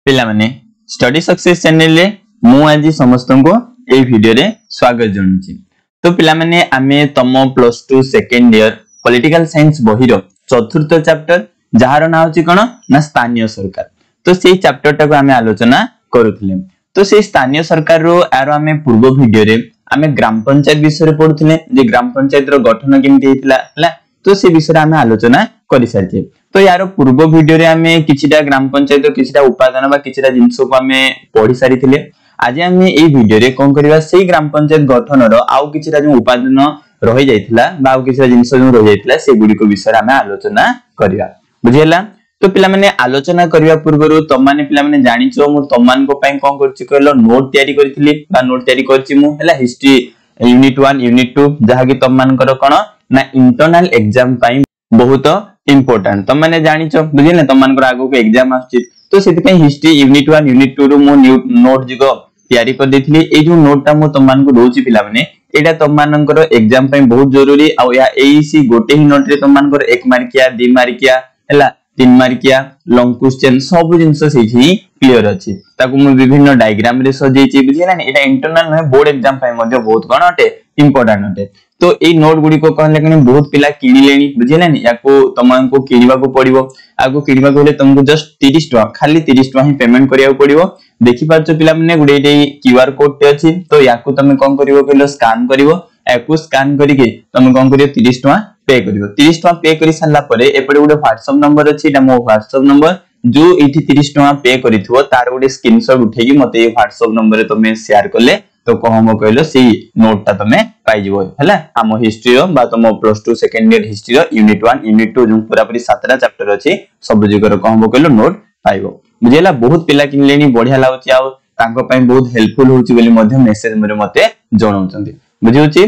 पिला माने study success channel रे मु आज समस्त को ए वीडियो रे स्वागत जणाउछि। तो पिला माने आमे तम plus 2 second year political science बहिरो चतुर्थ चैप्टर जहार नाम होछि कोन ना स्थानीय सरकार। तो सेही चैप्टर टाको आमे आलोचना करूथिले। तो सेही स्थानीय सरकार रो आरो आमे पूर्व वीडियो रे आमे ग्राम पंचायत विषय रे पढुथिले जे ग्राम पंचायत रो गठन केमति हेतिला हला। तो से विषय रे आमे आलोचना करि सारिछे। तो यार पूर्व वीडियो रे आमे किछिटा ग्राम पंचायत किछिटा उपादान बा किछिटा जिंस को आमे पढि सारिथिले। आज आमे ए वीडियो रे कोन करबा सेही ग्राम पंचायत गठन रो आउ किछिटा जो उपादान रहि जाइथिला बा आउ किछिटा जिंस जो रहि जाइथिला से गुडी को विषय रे आमे आलोचना करिया। बुझियला। तो पिला माने आलोचना करिया पूर्वरु तम माने पिला माने जानिचो मु तममान को पई कोन करछि कहलो नोट तयारी करथिली बा नोट तयारी करछि मु हला हिस्ट्री यूनिट 1 यूनिट 2 जहा कि तम मान कर कोन ना इंटरनल एग्जाम पई बहुत इंपोर्टेंट तम माने जानिचो बुझिले तम मान को आगो को एग्जाम आछि। तो सेति पई हिस्ट्री यूनिट 1 यूनिट 2 रु मु नोट जिगो तयारी कर देथिली। ए जो नोट ता मु तम मान को दोछि पिला माने एटा तम मान को एग्जाम पई बहुत जरूरी आ या एसी गोटे ही नोट रे तम मान को 1 मार्किया 2 मार्किया हला 3 मार्किया लॉन्ग क्वेश्चन सब जिंस सेठी क्लियर अछि। ताकू मु विभिन्न डायग्राम रे सजेछि बुझिला नै एटा इंटरनल नै बोर्ड एग्जाम पई मध्ये बहुत कोन अटे इंपोर्टेंट अटे। तो ए नोट गुडी को कहले कि बहुत पिला किनि लेनी बुझिला नै याको तमन को किनिबा को पड़िबो आगो किनिबा को ले तुमको जस्ट 30 टका खाली 30 टका ही पेमेंट करिया पड़िबो। देखि पाछो पिला माने गुडे क्यूआर कोड ते अछि। तो याको तमे कोन करिवो कहलो स्कैन करिवो याको स्कैन करिके तमे कोन करियो 30 टका पे करिवो। 30 टका पे करि सल्ला परे एपडे गुडे WhatsApp नंबर अछि एटा मो WhatsApp नंबर जो एठी 30 टका पे करिथबो तार गुडे स्क्रीनशॉट उठेगी मते ए WhatsApp नंबर रे तमे शेयर करले तो कहमो कहलो सी नोट ता तमे पाइ जबो हला। हम हिस्ट्री रो बा तम प्लस 2 सेकंड ईयर हिस्ट्री रो यूनिट 1 यूनिट 2 जो पूरा पूरी 7टा चैप्टर अछि सब जिगर कहमो कहलो नोट पाइबो। बुझेला बहुत पिला किनलेनी बढ़िया लागुची आ तांको पई बहुत हेल्पफुल होउची बोली मध्ये मेसेज मरे मते जणाउचंती बुझिउची।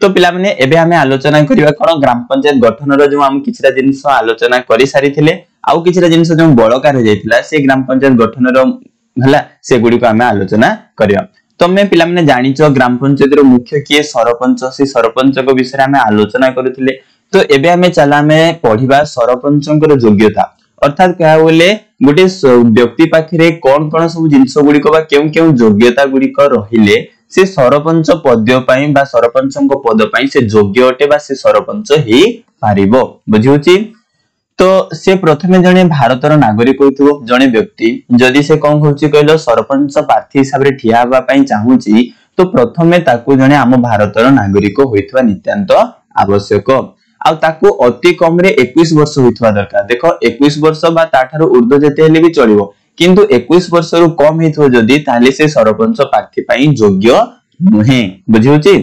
तो पिला माने एबे हमें आलोचना करिवा कोन ग्राम पंचायत गठन रो जो हम किछरा जिंस आलोचना करि सारिथिले आउ किछरा जिंस जो बळकार हो जाइथिला से ग्राम पंचायत गठन रो हला से गुडी को हमें आलोचना करिया। तमे पिला माने जानिचो ग्राम पंचायत रो मुख्य किए सरपंच से सरपंच को विषय हमें आलोचना करथिले। तो एबे हमें चला में पढिबा सरपंचकर योग्यता अर्थात क्या बोले गोटे व्यक्ति पाखरे कोन कोन सब जिंस गुडी को बा केउ केउ योग्यता गुडी को रहिले से सरपंच पद पई बा सरपंचक पद पई से योग्य अटे बा से सरपंच ही पारिबो बुझिउची। तो से प्रथमे जने भारतर नागरिक होइथबो जने व्यक्ति जदि से कोन होउची कहलो सरपंच प्रार्थी हिसाब रे ठिया बा पई चाहूची तो प्रथमे ताकू जने हम भारतर नागरिक होइथबा नित्यांत आवश्यक आ ताकू अति कम रे 21 वर्ष होइथबा दरकार। देखो 21 वर्ष बा ताठारो ऊर्ध्व जते हेले भी चलिबो किंतु 21 वर्ष रु कम हेथो जदि ताले से सरपंच प्रार्थी पई योग्य नहे बुझिउची।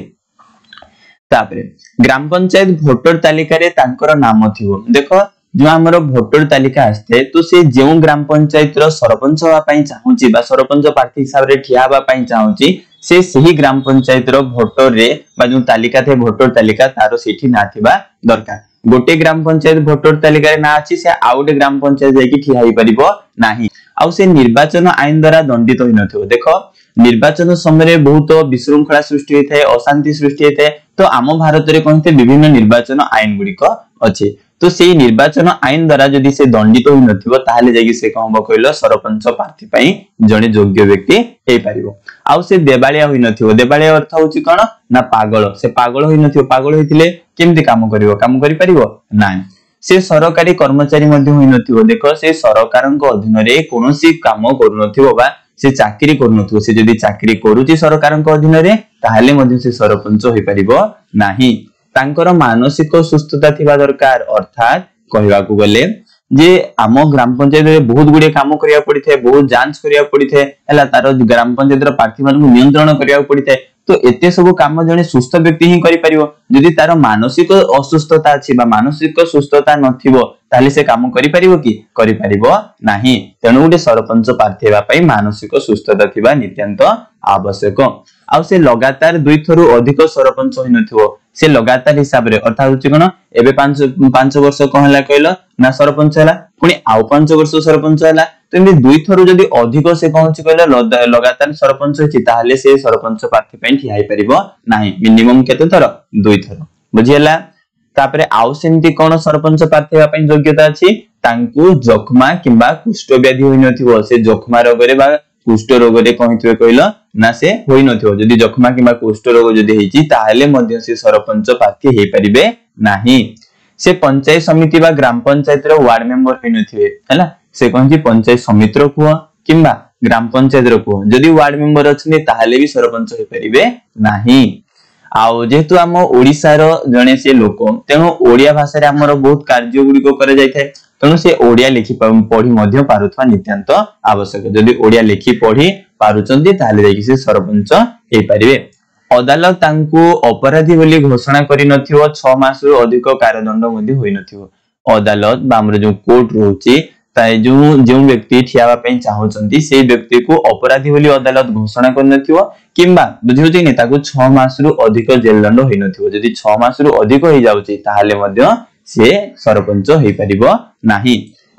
तापरे ग्राम पंचायत वोटर तालिका रे तांकर नाम थिबो। देखो जो हमरो वोटर तालिका आस्ते तो से जेउ ग्राम पंचायत रो सरपंच होवा पई चाहूची बा सरपंच प्रार्थी हिसाब रे ठिया बा पई चाहूची से सही ग्राम पंचायत रो वोटर रे बा जो तालिका थे वोटर तालिका तारो सेठी ना थिबा दरकार। गोटे ग्राम पंचायत वोटर तालिका रे ना अछि से आउटे ग्राम पंचायत जाई कि ठिया होई परिबो नाही आउ से निर्वाचन आईन द्वारा दंडित होई नथिबो। देखो निर्वाचन समय रे बहुत विशृंखला सृष्टि होई थाए अशांति सृष्टि होई थाए। तो आम भारत रे कोनते विभिन्न निर्वाचन आईन गुडी को अछि। तो सेही निर्वाचन आईन द्वारा जदि से दंडित होई नथिबो ताहाले जाई कि से कहबो कहलो सरपंच प्रार्थी पई जने योग्य व्यक्ति हे परिबो। आउ से देबालिया होई नथिबो। देबालिया अर्थ होची कोन ना पागल से पागल होई नथिबो। पागल होइथिले केमति काम करिवो काम करि परिबो नाही। से सरकारी कर्मचारी मध्ये होई नथिबो। देखो से सरकारक अधीन रे कोनोसी काम करू नथिबो बा से चाकरी करू नथिबो। से जदि चाकरी करूची सरकारक अधीन रे ताहाले मध्ये से सरपंच होई परिबो नाही। तांकर मानसिक सुस्थता थिबा दरकार अर्थात कहवा को गले जे आम ग्राम पंचायत रे बहुत गुडे काम करिया पड़ी थे बहुत जांच करिया पड़ी थे हला तारो ग्राम पंचायत रो प्रार्थी मान को नियंत्रण करिया पड़ी थे। तो एते सब काम जने सुस्थ व्यक्ति ही करि परिबो। जदि तारो मानसिक असुस्थता अछि बा मानसिक सुस्थता नथिबो ताले से काम करि परिबो कि करि परिबो नाही। तेनु गुडे सरपंच प्रार्थी हेबा पई मानसिक सुस्थता थिबा नित्यांत आवश्यक। आ से लगातार 2 थरु अधिक सरपंच होई नथिबो। से लगातार हिसाब रे अर्थात होची कोन एबे 5 वर्ष कहला कहलो ना सरपंच हला पुनी आउ 5 वर्ष सरपंच हला। तो एमे 2 थरु जदि अधिक से कहूची कहलो लगातार सरपंच होची ताहाले से सरपंच प्रार्थी पई ठियाई परिबो नाही। मिनिमम केते थर 2 थर बुझियला। तापरे आउ सेमती कोन सरपंच प्रार्थी हेबा पई योग्यता अछि तांकु जखमा किंबा कुष्ठ व्याधि होई नथिवो से जखमा रोग रे बा कुष्ठ रोग रे कहितबे कहलो ना से होई नथिवो जदी जखमा किंबा कुष्ठ रोग जदी हेची ताहाले मध्य से सरपंच प्रार्थी हे परिबे नाही से पंचायत समिति बा ग्राम पंचायत रो वार्ड मेंबर होई नथिवे हैला से कहछि पंचायत समिति रो कुआ किंबा ग्राम पंचायत रो कुआ जदी वार्ड मेंबर अछि ताहाले भी सरपंच हे परिबे नाही आउ जेतु हम ओडिसा रो जणे से लोक तेनो ओडिया भाषा रे हमर बहुत कार्य गुडी को करे जाय थाए तेनो से ओडिया लिखि पढी मध्य पारुथवा नित्यांत आवश्यक जदी ओडिया लिखि पढी पारुचंदी ताहाले जाय कि से सरपंच हे परिबे अदालत तांकु अपराधी बोली घोषणा करि नथिवो 6 मास रु अधिक कारादंड मध्ये होई नथिवो अदालत बा हमर जो कोर्ट रहउची ताय जो व्यक्ति ठियावा पई चाहउचंती से व्यक्ति को अपराधी बोली अदालत घोषणा कर नथिवो किंबा बुझिउची नि ताकु 6 मास रु अधिक जेल दंड होई नथिवो जदी 6 मास रु अधिक होई जाउची ताहाले मध्ये से सरपंच हेई परिबो नाही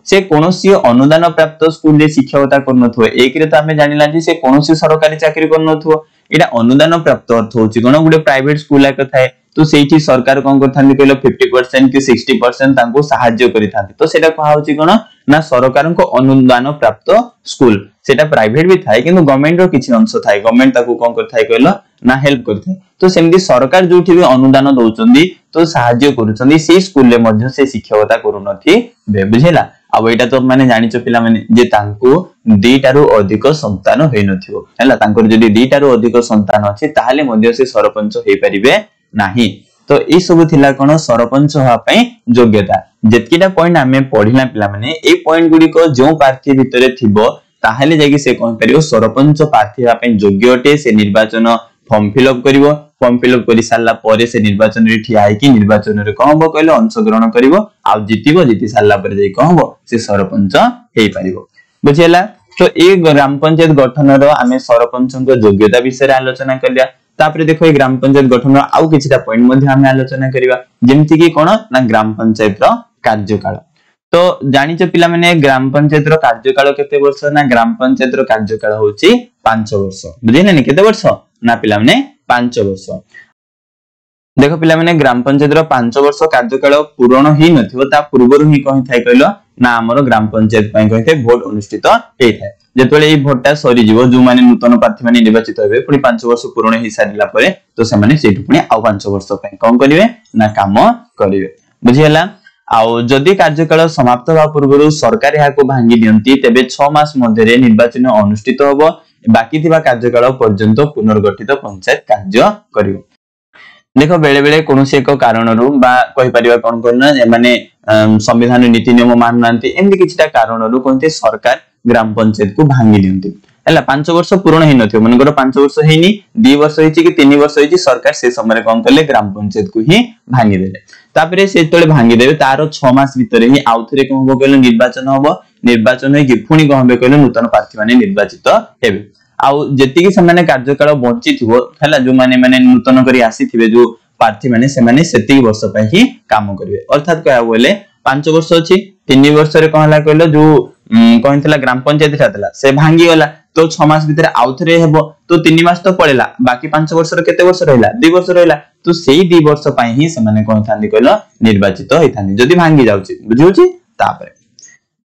से कोनोसी अनुदान प्राप्त स्कूल रे शिक्षकता करनथो एक रे त हमें जानिला जे से कोनोसी सरकारी चाकरी करनथो एटा अनुदान प्राप्त अर्थ होची कोन गुडे प्राइवेट स्कूल आक थाए तो सेठी सरकार कोन करथांती कहलो 50% कि 60% तांको सहाय्य करिथांती तो सेटा कहा होची कोन ना सरकार को अनुदान प्राप्त स्कूल सेटा प्राइवेट भी थाए किंतु गवर्नमेंट रो किछि अंश थाए गवर्नमेंट ताको कोन करथाय कहलो ना हेल्प करथाय तो सेमदी सरकार जोठी भी अनुदान दउचंदी तो सहाय्य करूचंदी से स्कूल ले मध्ये से शिक्षकता करूनथि बे बुझेला अब एटा तो माने जानिचो पिला माने जे तांको दुईटारो अधिक संतान होई नथिवो हैला तांकर जदी दुईटारो अधिक संतान अछि ताहाले मध्ये से सरपंच हेई परिबे नाही तो ए सब थिला कोन सरपंच होआ पई योग्यता जेतकीटा पॉइंट हमें पढिला पिला माने ए पॉइंट गुडी को जो प्रार्थी भितरे थिबो ताहाले जागी से कोन परियो सरपंच प्रार्थी होआ पई योग्य अटे से निर्वाचन फॉर्म फिलअप करिवो फॉर्म फिलअप करि साला परे से निर्वाचन रे ठिया है कि निर्वाचन रे कहबो कहले अंशग्रहण करिवो आ जितिबो जिति साला परे जाई कहबो से सरपंच हेई परिवो बुझियला तो ए ग्राम पंचायत गठन रो हमें सरपंच को योग्यता विषय रे आलोचना करिया तापरे देखो ए ग्राम पंचायत गठन आउ किछटा पॉइंट मध्ये हमें आलोचना करिवा जेमति कि कोन ना ग्राम पंचायत रो कार्यकाल तो जानिचो पिला माने ग्राम पंचायत रो कार्यकाल केते वर्ष ना ग्राम पंचायत रो कार्यकाल होची 5 वर्ष बुझिले नि केते वर्ष ना पिला माने 5 वर्ष देखो पिला माने ग्राम पंचायत रो 5 वर्ष कार्यकाल पूर्ण ही नथिवो ता पूर्वरु ही कहि थाय कहलो ना हमरो ग्राम पंचायत पई कहि थाय वोट अनुष्ठित हेई थाय जेतोले ए वोटटा सरी जीवो जो माने नूतन प्रार्थी माने निर्वाचित होबे पुनी 5 वर्ष पूर्ण ही सारिला परे तो से माने सेठु पुनी आ 5 वर्ष पई कोन करिवे ना काम करिवे बुझियला आउ जदि कार्यकाल समाप्त होवा पूर्वरु सरकार या को भांगी दियंती तेबे 6 मास मध्ये रे निर्वाचन अनुष्ठित होबो बाकी थिबा कार्यकाल पर्यंत पुनर्गठित पंचायत कार्य करिवो देखो बेले बेले कोनोसी एक कारणरू बा कहि परिबा कोन करना माने संविधान नीति नियम माननांती एमदी किछटा कारणरू कोनते सरकार ग्राम पंचायत को भांगी दियंती हला 5 वर्ष पूर्ण ही नथियो मनगर 5 वर्ष हेनी 2 वर्ष होईची कि 3 वर्ष होईची सरकार से समय कोन करले ग्राम पंचायत को ही भांगी देले तापरे से तळे भांगी देबे तारो 6 मास भीतर ही आउथरे कोन हो गेले निर्वाचन होबो निर्वाचन हे कि पुनी कहबे कहले नूतन प्रार्थी माने निर्वाचित हेबे आउ जेति कि समाने कार्यकाल बंची थिबो हला जो माने नूतन करी आसी थिबे जो प्रार्थी माने से माने सेति वर्ष पय ही काम करिवे अर्थात कहया बोले 5 वर्ष अछि 3 वर्ष रे कहला कहलो जो कहितला ग्राम पंचायत थातला से भांगी गला तो 6 मास भीतर आउथरे हेबो तो 3 मास तो पड़ेला बाकी 5 वर्ष रे केते वर्ष रहला 2 वर्ष रहला तो सेही 2 वर्ष पय ही से माने कहथांदी कहलो निर्वाचित होइथांदी जदी भांगी जाउची बुझिउची तापरे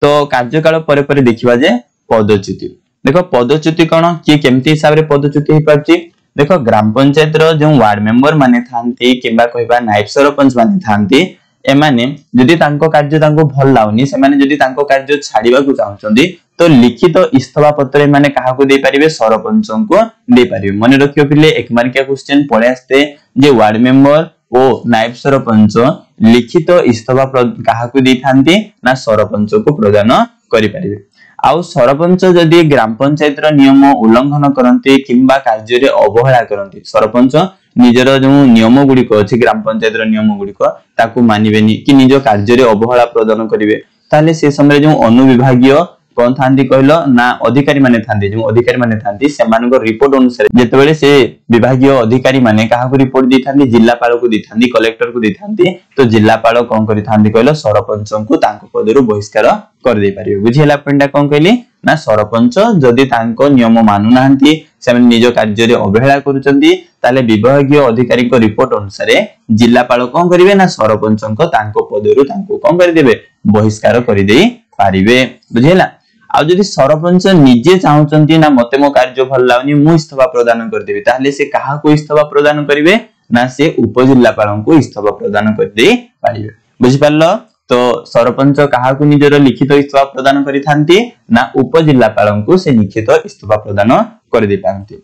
तो कार्यकाल परे परे देखिबा जे पदच्युति देखो पदच्युति कोन कि केमती हिसाब रे पदच्युति हे पाछि देखो ग्राम पंचायत रो जो वार्ड मेंबर माने थांती किबा कहबा नायब सरपंच माने थांती एमाने जदि तांको कार्य तांको भल लाउनी से माने जदि तांको कार्य छाडीबा को चाहउचंदी तो लिखित इस्तफा पत्र माने काहा को दे परिबे सरपंच को दे परिबे मने रखियो पिले एक मार्किया क्वेश्चन पळे आस्ते जे वार्ड मेंबर ओ नायब सरपंच लिखित इस्तफा काहा को दे थांती ना सरपंच को प्रदान करि परिबे आउ सरपंच जदि ग्राम पंचायत रो नियम उल्लंघन करंती किंबा कार्य रे अवहेला करंती सरपंच निजर जो नियम गुडी को अछि ग्राम पंचायत रो नियम गुडी को ताकू मानिबेनी कि निजो कार्य रे अवहेला प्रदान करिवे ताले से समय जो अनुविभागीय कोन थांदी कहलो ना अधिकारी माने थांदी जो अधिकारी माने थांदी सेमान को रिपोर्ट अनुसार जेतेबेले से विभागीय अधिकारी माने काहा को रिपोर्ट दी थांदी जिल्लापाल को दी थांदी कलेक्टर को दी थांदी तो जिल्लापाल कोन करि थांदी कहलो सरपंच को तांको पदरु बहिष्कार कर दे परिबे बुझिला पॉइंट कोन कहली ना सरपंच जदि तांको नियम मानु नाहंती से निज कार्य अवहेला करुचंती ताले विभागीय अधिकारी को रिपोर्ट अनुसार जिलापाल कौन करिवे ना सरपंच को पदरु कौन कर देबे बहिष्कार कर दे पारिबे बुझेला। आ जदि सरपंच निजे चाहउचंती ना मते मो कार्य भल लागनी मु इस्तफा प्रदान कर देबे ताले से काहा को इस्तफा प्रदान करिवे ना से उपजिल्लापाल को इस्तफा प्रदान कर दे पारिबे बुझि पारलो। तो सरपंच काहा को निजर लिखित इस्तफा प्रदान करि थांती ना उपजिल्लापाल को से लिखित इस्तफा प्रदान कर दे पांती।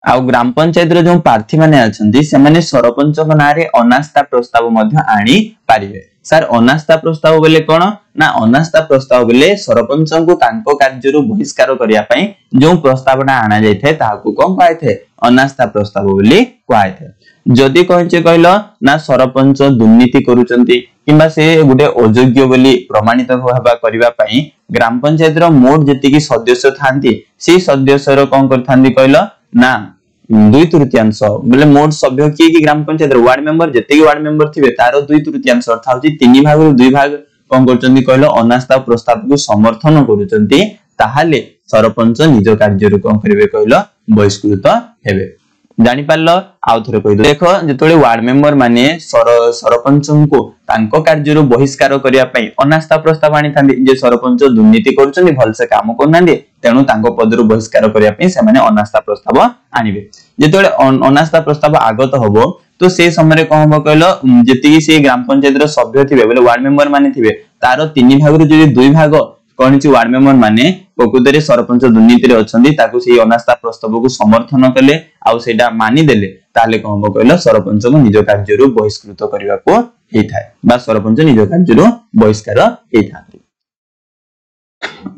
आ ग्राम पंचायत रो जो प्रार्थी माने अछंती से माने सरपंच को नारे अनास्था प्रस्ताव मध्य आनी पारिबे। सर अनास्था प्रस्ताव बोले कोन ना अनास्था प्रस्ताव बोले सरपंच को तांको कार्य रु बहिष्कार करिया पई जो प्रस्तावना आना जाय थे ताहाकू कोन कहै थे अनास्था प्रस्ताव बोली कहै थे। जदि कहचे कहलो ना सरपंच दुर्नीति करूचंती किबा से गुटे अयोग्य बोली प्रमाणित होबा करिवा पई ग्राम पंचायत रो मोट जति की सदस्य थांती से सदस्य रो कोन करथांती कहलो ना 2/3 बोले मोट सभ्य की ग्राम पंचायत वार्ड मेंबर जते वार्ड मेंबर थिबे तारो 2/3 अर्थ होची 3 भाग रु 2 भाग कोन करचंती कहलो अनास्था प्रस्ताव को समर्थन करूचंती ताहाले सरपंच निज कार्य रु कोन करिवे कहलो बहिष्कृत हेबे। जानि पारलो आउ थरे कहि देखो जेतोले वार्ड मेंबर माने सरपंच को तांको कार्य रु बहिष्कार करिया पई अनास्था प्रस्ताव आनी थांदी जे सरपंच दुर्नीति करूचंदी भल से काम करनांदी तेनु तांको पद रु बहिष्कार करिया पई से माने अनास्था प्रस्ताव आनिबे। जेतोले अनास्था प्रस्ताव आगत होबो तो से समय कोन होबो कहलो जेति से ग्राम पंचायत रो सभ्य थिबे बोले वार्ड मेंबर माने थिबे तारो 3 भाग रु जे 2 भाग कोनची वार्ड मेंबर माने प्रकृतरे सरपंच दुर्नीति रे अछंदी ताकू से अनास्था प्रस्ताव को समर्थन कले आउ सेटा मानि देले ताले कोन होबो कहलो सरपंच को निज कार्य रु बहिष्कृत करिवा को हेइ थाय बा सरपंच निज कार्य रु बहिष्कार हेइ थाती।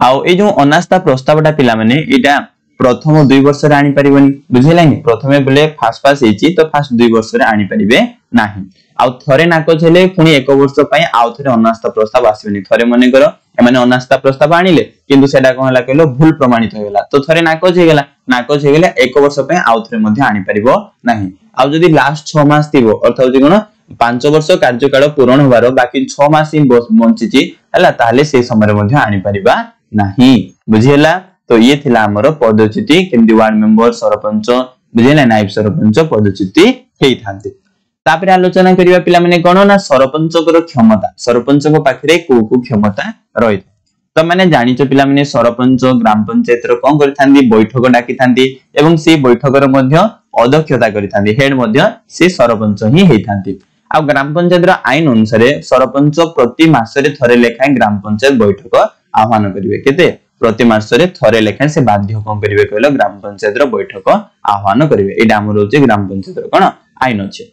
आउ ए जो अनास्था प्रस्तावटा पिला माने एटा प्रथम 2 वर्ष रे आनी परिबनी बुझिलानी प्रथमे बोले फास्ट हेची तो फास्ट 2 वर्ष रे आनी परिबे नाही आउ थरे नाकोच हेले पुनी 1 वर्ष पई आउ थरे अनास्था प्रस्ताव आसीबनी थरे मने करो एमाने अनास्था प्रस्ताव आनिले किंतु सेडा कोन हला कहलो भूल प्रमाणित होयला तो थरे नाकोच हेगला 1 वर्ष पई आउ थरे मध्ये आनी परिबो नाही। आउ जदी लास्ट 6 मास थिबो अर्थ होची कोन 5 वर्ष कार्यकाल पूर्ण होबारो बाकी 6 मास ही बंचिची हला ताले से समय मध्ये आनी परिबा नाही बुझियला। तो ये थिला हमरो पदच्युति केमदी वार्ड मेंबर सरपंच बुझियला नायब सरपंच पदच्युति हेइ थांती। तापरे आलोचना करिवा पिला माने कोन ना सरपंच को क्षमता सरपंच को पाखरे को क्षमता रही तो माने जानिचो पिला माने सरपंच ग्राम पंचायत रो कोन करिथांदी बैठक डाकी थांदी एवं से बैठक रो मध्ये अध्यक्षता करिथांदी हेड मध्ये से सरपंच ही हेइ थांती। आ ग्राम पंचायत रो आईन अनुसार सरपंच प्रति मासरे थरे लेखाय ग्राम पंचायत बैठक आह्वान करिवे केते प्रति मासरे थरे लेखाय से बाध्य कोन करिवे कहलो ग्राम पंचायत रो बैठक आह्वान करिवे एडा हमर होचे ग्राम पंचायत रो कोन आईन अछि।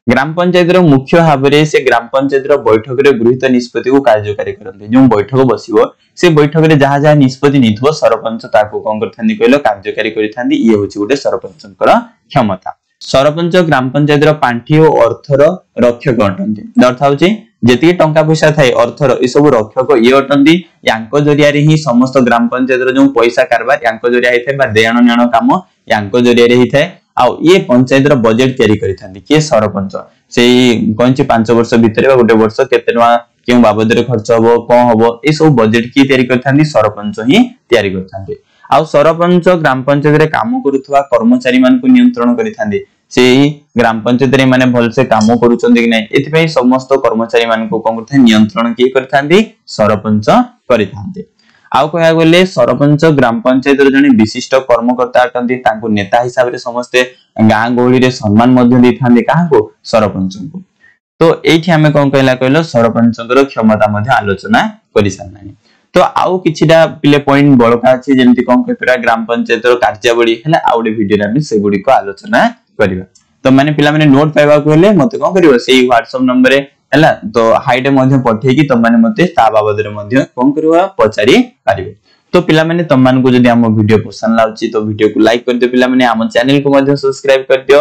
ग्राम पंचायत रो मुख्य भाबरे से ग्राम पंचायत रो बैठक रे गृहीत निष्पत्ति को कार्यकारी करते जो बैठक बसिबो से बैठक रे जहा जहा निष्पत्ति निथबो सरपंच ताको कोन करथांदी कहलो कार्यकारी करिथांदी ये होची गुटे सरपंचकर क्षमता। सरपंच ग्राम पंचायत रो पांठी और अर्थर रक्षक अटंती अर्थ होची जेति टंका पैसा थाए अर्थर ए सब रक्षक ये अटंती यांको जरिया रे ही समस्त ग्राम पंचायत रो जो पैसा कारबार यांको जरिया हिथे बा देण नेण काम यांको जरिया रे हिथे आ ये पंचायत रो बजेट तयारी करिथांदी के सरपंच सेही कोनची 5 वर्ष भितरे बा गुटे वर्ष केते टका केउ बाबद रे खर्च हबो कोन हबो ए सब बजेट की तयारी करिथांदी सरपंच ही तयारी करथांदी। आ सरपंच ग्राम पंचायत रे काम करूथवा कर्मचारी मान को नियंत्रण करिथांदी सेही ग्राम पंचायत रे माने भल से काम करूचंदी कि नै एथि पई समस्त कर्मचारी मान को कोन करथां नियंत्रण की करथांदी सरपंच करिथांदी। आउ कहया गले सरपंच ग्राम पंचायत रे जने विशिष्ट कर्मकर्ता अटंती तांको नेता हिसाब रे समस्त गां गोळी रे सम्मान मध्ये दिथांदी काहाको सरपंच को। तो एठी हमें कोन कहला कहलो सरपंचकर क्षमता मध्ये आलोचना करि सारनानी। तो आउ किछिटा पिले पॉइंट बळका अछि जेंति कोन कहतरा ग्राम पंचायत रो कार्यावली हला आउडे वीडियो रे हम से गुडी को आलोचना करिवा। तो माने पिला माने नोट पाइबा को हेले मते कोन करिवो सेही WhatsApp नंबर हला तो हाइड मध्ये पठे की तम माने मते ता बाबद रे मध्ये कोन करिवा पचारी पारिबे। तो पिला माने तम मान को जदी हम वीडियो पसंद लाउची तो वीडियो को लाइक कर दियो पिला माने हम चैनल को मध्ये सब्सक्राइब कर दियो।